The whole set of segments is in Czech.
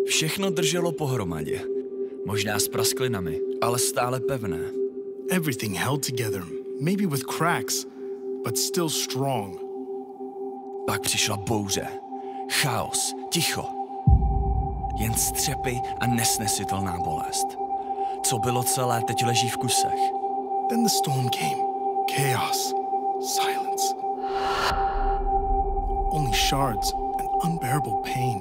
Všechno drželo pohromadě. Možná s prasklinami, ale stále pevné. Everything held together, maybe with cracks, but still strong. Pak přišla bouře. Chaos, ticho. Jen střepy a nesnesitelná bolest. Co bylo celé, teď leží v kusech. Then the storm came. Chaos. Silence. Only shards and unbearable pain.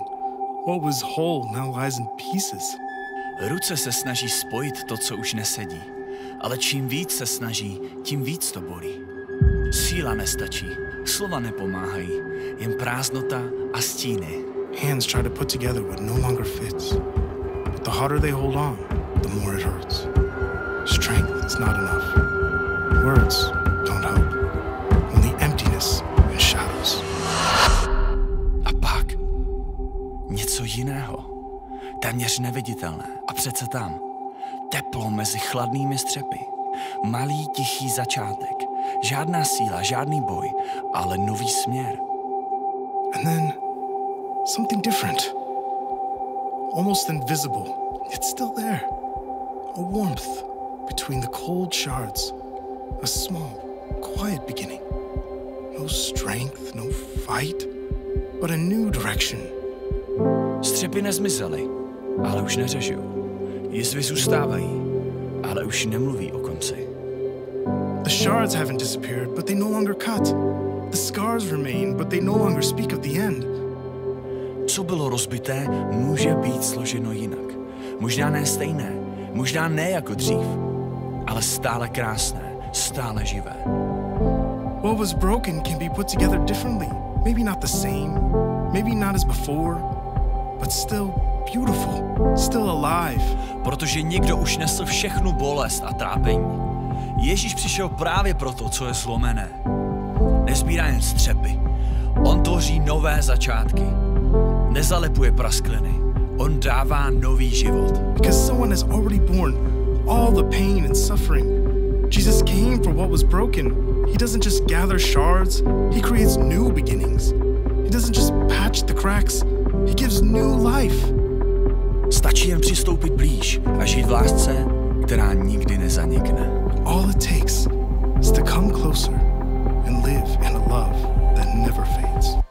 What was whole now lies in pieces. Ruce se snaží spojit to, co už nesedí. Ale čím víc se snaží, tím víc to bolí. Síla nestačí, slova nepomáhají, jen prázdnota a stíny. Hands try to put together what no longer fits. But the harder they hold on, the more it hurts. Strength is not enough. Words don't help. Only emptiness and shadows. A pak něco jiného. Téměř neviditelné. A přece tam. Teplo mezi chladnými střepy. Malý, tichý začátek. Žádná síla, žádný boj, ale nový směr. And then something different. Almost invisible, yet still there. A warmth between the cold shards. A small, quiet beginning. No strength, no fight, but a new direction. Střepy nezmizely, ale už neřežou. Jizvy zůstávají, ale už nemluví o konci. The shards haven't disappeared, but they no longer cut. The scars remain, but they no longer speak of the end. Co bylo rozbité, může být složeno jinak. Možná ne stejné, možná ne jako dřív, ale stále krásné, stále živé. What was broken can be put together differently. Maybe not the same, maybe not as before, but still beautiful, still alive. Protože někdo už nesl všechnu bolest a trápení. Ježíš přišel právě proto, co je zlomené. Nezbírá jen střepy. On tvoří nové začátky. Nezalepuje praskliny. On dává nový život. Because someone has already borne all the pain and suffering. Jesus came for what was broken. He doesn't just gather shards, he creates new beginnings. He doesn't just patch the cracks, he gives new life. Stačí jen přistoupit blíž a žít v lásce, která nikdy nezanikne. All it takes is to come closer and live in a love that never fades.